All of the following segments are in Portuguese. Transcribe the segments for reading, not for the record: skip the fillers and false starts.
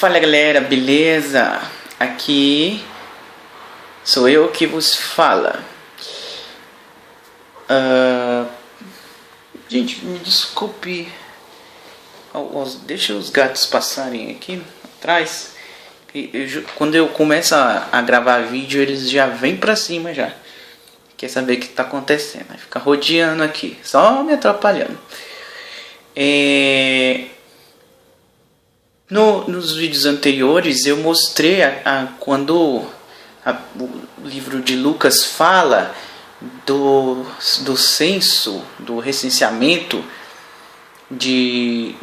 Fala galera, beleza? Aqui sou eu que vos fala. Gente, me desculpe. Deixa os gatos passarem aqui atrás. Quando eu começo a gravar vídeo, eles já vêm pra cima já. Quer saber o que tá acontecendo? Vai ficar rodeando aqui, só me atrapalhando. Nos vídeos anteriores eu mostrei quando o livro de Lucas fala do censo, do recenseamento de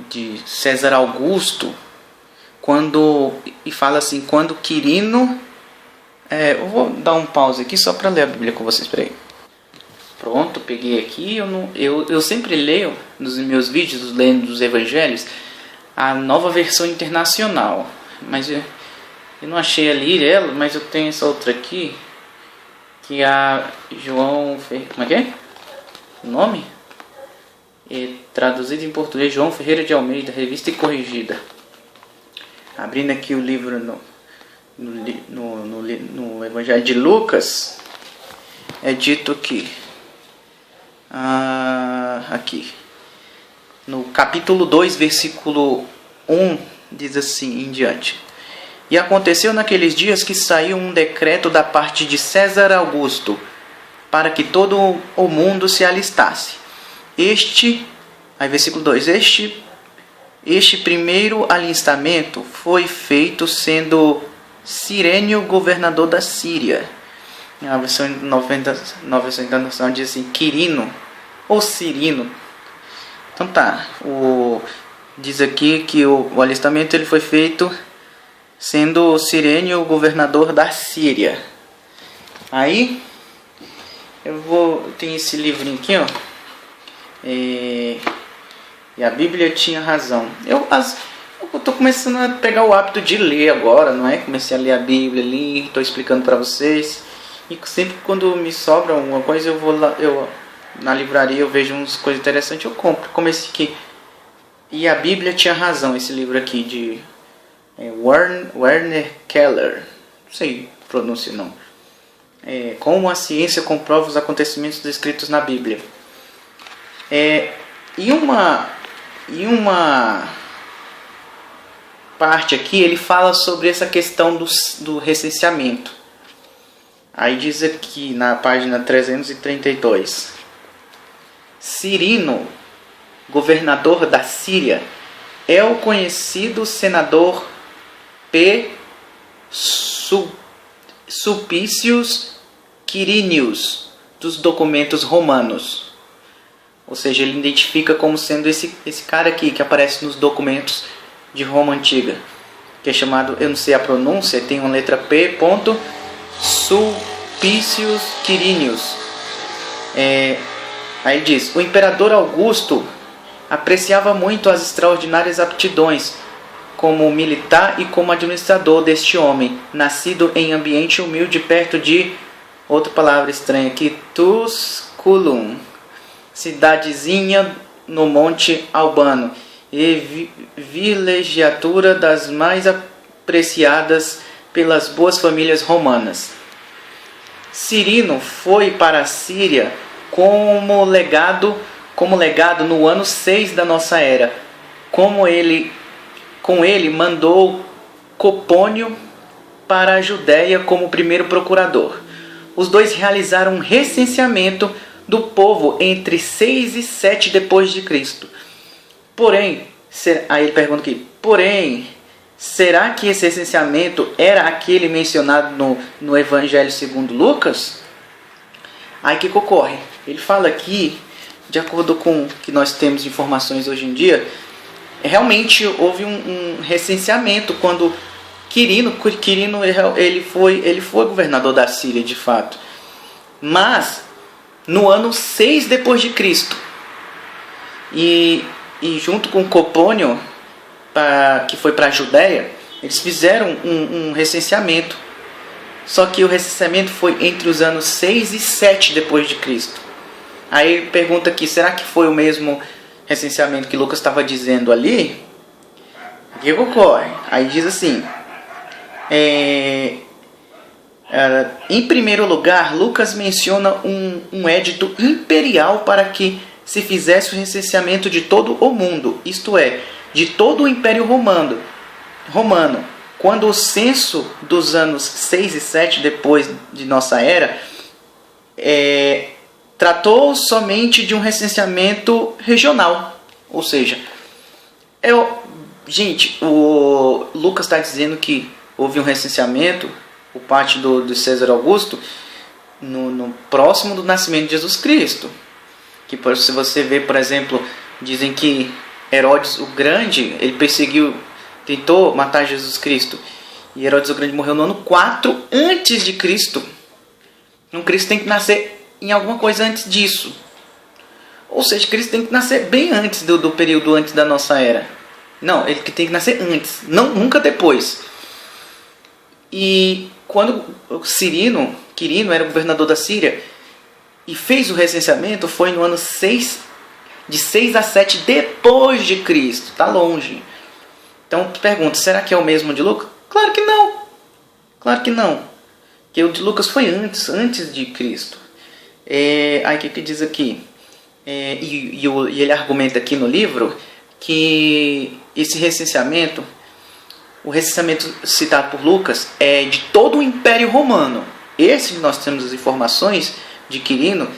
César Augusto, e fala assim, quando Quirino... eu vou dar um pause aqui só para ler a Bíblia com vocês, peraí. Pronto, peguei aqui. Eu sempre leio nos meus vídeos, lendo dos evangelhos, a Nova Versão Internacional, mas eu não achei ali ela, mas eu tenho essa outra aqui, que é a João como é que é? O nome? Traduzido em português, João Ferreira de Almeida, revista e corrigida. Abrindo aqui o livro no Evangelho de Lucas, é dito que aqui no capítulo 2, versículo 1, diz assim em diante: E aconteceu naqueles dias que saiu um decreto da parte de César Augusto, para que todo o mundo se alistasse. Aí versículo 2, este primeiro alistamento foi feito sendo Cirênio governador da Síria. A versão 90, nova versão internacional diz assim, Quirino ou Cirino. Então tá, diz aqui que o alistamento ele foi feito sendo Cirênio governador da Síria. Aí tem esse livrinho aqui, ó. E a Bíblia tinha razão. Eu tô começando a pegar o hábito de ler agora, não é? Comecei a ler a Bíblia ali, tô explicando para vocês. E sempre quando me sobra alguma coisa, eu vou lá, na livraria eu vejo umas coisas interessantes, eu compro. Como esse aqui. E a Bíblia tinha razão, esse livro aqui de Werner Keller. Não sei pronunciar não. Como a ciência comprova os acontecimentos descritos na Bíblia. E uma parte aqui, ele fala sobre essa questão do recenseamento. Aí diz aqui na página 332. Cirino, governador da Síria, é o conhecido senador P. Sulpicius Quirinius dos documentos romanos. Ou seja, ele identifica como sendo esse cara aqui que aparece nos documentos de Roma Antiga, que é chamado, eu não sei a pronúncia, tem uma letra P. Sulpicius Quirinius. Aí diz, o imperador Augusto apreciava muito as extraordinárias aptidões como militar e como administrador deste homem, nascido em ambiente humilde perto de, outra palavra estranha aqui, Tusculum, cidadezinha no Monte Albano, e vilegiatura das mais apreciadas pelas boas famílias romanas. Cirino foi para a Síria como legado no ano 6 da nossa era. Com ele mandou Copônio para a Judéia como primeiro procurador. Os dois realizaram um recenseamento do povo entre 6 e 7 depois de Cristo. Porém, aí ele pergunta aqui, será que esse recenseamento era aquele mencionado no Evangelho segundo Lucas? Aí o que ocorre? Ele fala aqui, de acordo com o que nós temos de informações hoje em dia, realmente houve um recenseamento quando Quirino ele foi governador da Síria de fato. Mas no ano 6 depois de Cristo. E junto com Copônio, que foi para a Judéia, eles fizeram um recenseamento. Só que o recenseamento foi entre os anos 6 e 7 depois de Cristo. Aí ele pergunta aqui, será que foi o mesmo recenseamento que Lucas estava dizendo ali? que ocorre? Aí diz assim, em primeiro lugar, Lucas menciona um edito imperial para que se fizesse o recenseamento de todo o mundo, isto é, de todo o Império Romano. Quando o censo dos anos 6 e 7 depois de nossa era tratou somente de um recenseamento regional, ou seja, o Lucas está dizendo que houve um recenseamento por parte do César Augusto no próximo do nascimento de Jesus Cristo. Que se você vê, por exemplo, dizem que Herodes o Grande, ele tentou matar Jesus Cristo. E Herodes o Grande morreu no ano 4 antes de Cristo. Então Cristo tem que nascer em alguma coisa antes disso. Ou seja, Cristo tem que nascer bem antes do período antes da nossa era. Não, ele tem que nascer antes, nunca depois. E quando Quirino era governador da Síria e fez o recenseamento, foi no ano 6, de 6 a 7 depois de Cristo. Está longe. Então, pergunta, será que é o mesmo de Lucas? Claro que não. Claro que não. Porque o de Lucas foi antes de Cristo. Aí o que diz aqui? E ele argumenta aqui no livro que esse recenseamento, o recenseamento citado por Lucas, é de todo o Império Romano. Esse nós temos as informações de Quirino,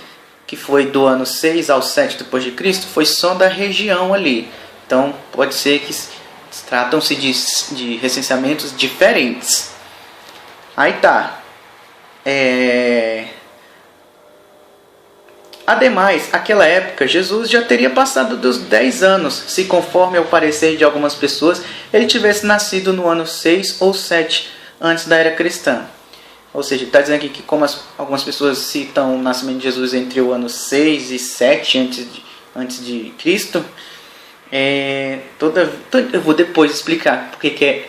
que foi do ano 6 ao 7 depois de Cristo, foi só da região ali. Então pode ser que tratam-se de recenseamentos diferentes. Aí tá. Ademais, naquela época, Jesus já teria passado dos 10 anos, se conforme ao parecer de algumas pessoas, ele tivesse nascido no ano 6 ou 7 antes da era cristã. Ou seja, ele está dizendo aqui que como algumas pessoas citam o nascimento de Jesus entre o ano 6 e 7 antes de Cristo, eu vou depois explicar porque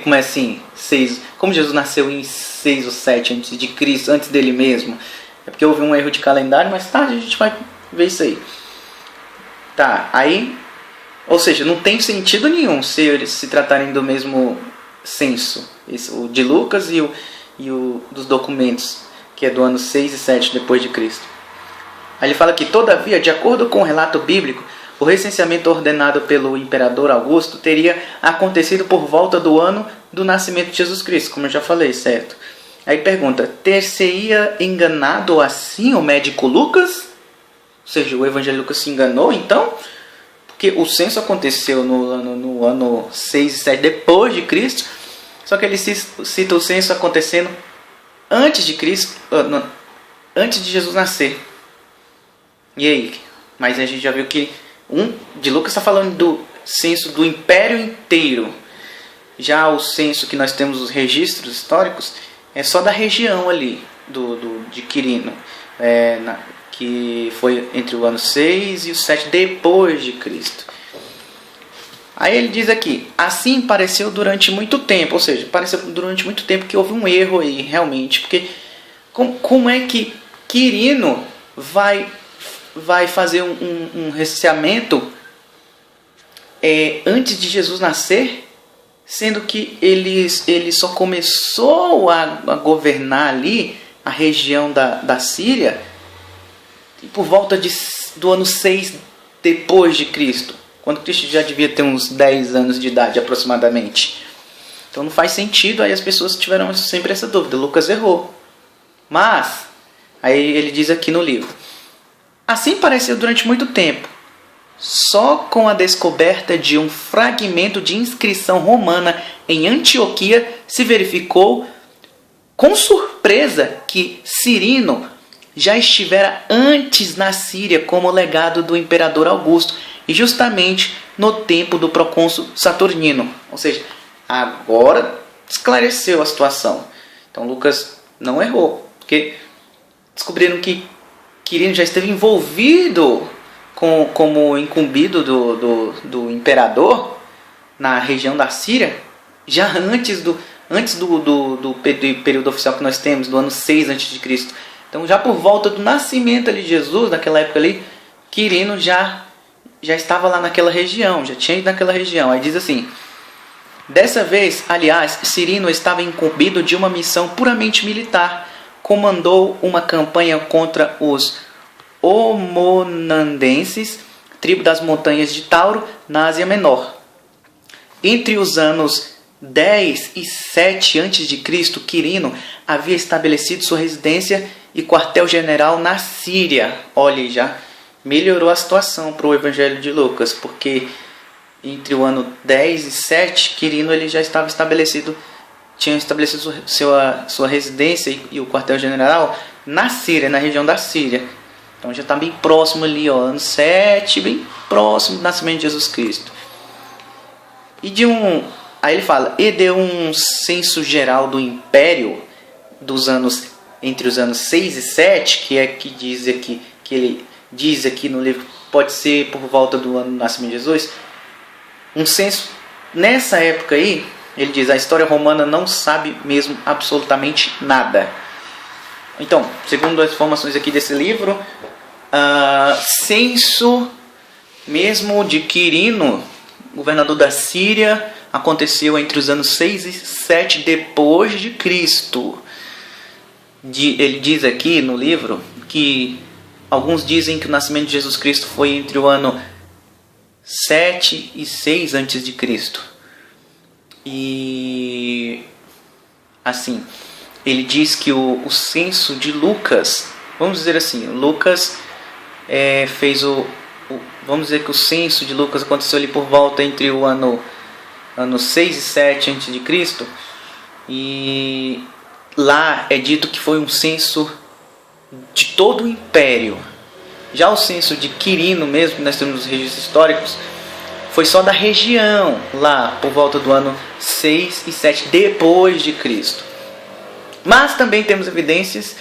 como é assim, 6, como Jesus nasceu em 6 ou 7 antes de Cristo, antes dele mesmo. É porque houve um erro de calendário, mas tarde a gente vai ver isso aí. Tá, aí, ou seja, não tem sentido nenhum se eles se tratarem do mesmo censo. O de Lucas e o dos documentos, que é do ano 6 e 7 depois de Cristo. Aí ele fala que, todavia, de acordo com o relato bíblico, o recenseamento ordenado pelo imperador Augusto teria acontecido por volta do ano do nascimento de Jesus Cristo, como eu já falei, certo? Aí pergunta, ter-se-ia enganado assim o médico Lucas? Ou seja, o evangelho Lucas se enganou então? Porque o censo aconteceu no ano 6 e 7 depois de Cristo, só que ele cita o censo acontecendo antes de Cristo, antes de Jesus nascer. E aí? Mas a gente já viu que de Lucas está falando do censo do império inteiro. Já o censo que nós temos, os registros históricos, é só da região ali, de Quirino, que foi entre o ano 6 e o 7 depois de Cristo. Aí ele diz aqui, assim pareceu durante muito tempo, ou seja, pareceu durante muito tempo que houve um erro aí, realmente, porque como é que Quirino vai fazer um recenseamento antes de Jesus nascer? Sendo que ele só começou a governar ali a região da Síria por volta do ano 6 depois de Cristo, quando Cristo já devia ter uns 10 anos de idade aproximadamente. Então não faz sentido, aí as pessoas tiveram sempre essa dúvida. Lucas errou. Mas, aí ele diz aqui no livro, assim pareceu durante muito tempo. Só com a descoberta de um fragmento de inscrição romana em Antioquia se verificou com surpresa que Cirino já estivera antes na Síria como legado do imperador Augusto e justamente no tempo do procônsul Saturnino. Ou seja, agora esclareceu a situação. Então Lucas não errou, porque descobriram que Quirino já esteve envolvido como incumbido do imperador na região da Síria, já antes do período oficial que nós temos, do ano 6 a.C. Então já por volta do nascimento ali de Jesus, naquela época ali, Quirino já já estava lá naquela região, já tinha ido naquela região. Aí diz assim: dessa vez, aliás, Cirino estava incumbido de uma missão puramente militar. Comandou uma campanha contra os homonandenses, tribo das montanhas de Tauro, na Ásia Menor. Entre os anos 10 e 7 a.C., Quirino havia estabelecido sua residência e quartel-general na Síria. Olha, já melhorou a situação para o Evangelho de Lucas, porque entre o ano 10 e 7, Quirino ele já estava estabelecido, tinha estabelecido sua residência e o quartel-general na Síria, na região da Síria. Então já está bem próximo ali, ó, ano 7, bem próximo do nascimento de Jesus Cristo. Aí ele fala: e de um censo geral do Império dos anos, entre os anos 6 e 7, que é que ele diz aqui no livro, pode ser por volta do ano do nascimento de Jesus. Um censo, nessa época aí, ele diz: a história romana não sabe mesmo absolutamente nada. Então, segundo as informações aqui desse livro, censo mesmo de Quirino, governador da Síria, aconteceu entre os anos 6 e 7 depois de Cristo. Ele diz aqui no livro que alguns dizem que o nascimento de Jesus Cristo foi entre o ano 7 e 6 antes de Cristo. E assim, ele diz que o censo de Lucas, vamos dizer assim, Lucas fez vamos dizer que o censo de Lucas aconteceu ali por volta entre o ano 6 e 7 a.C. E lá é dito que foi um censo de todo o império. Já o censo de Quirino mesmo, que nós temos nos registros históricos, foi só da região, lá por volta do ano 6 e 7 depois de Cristo. Mas também temos evidências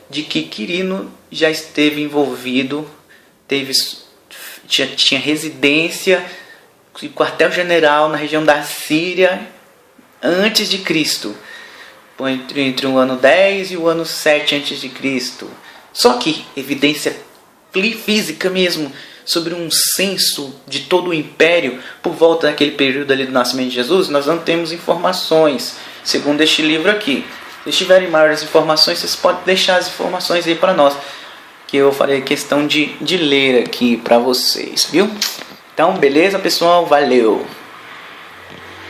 de que Quirino já esteve envolvido, tinha residência e quartel-general na região da Síria antes de Cristo, entre o ano 10 e o ano 7 antes de Cristo. Só que evidência física mesmo sobre um censo de todo o império por volta daquele período ali do nascimento de Jesus, nós não temos informações, segundo este livro aqui. Se tiverem maiores informações, vocês podem deixar as informações aí para nós, que eu farei questão de ler aqui para vocês, viu? Então, beleza, pessoal? Valeu!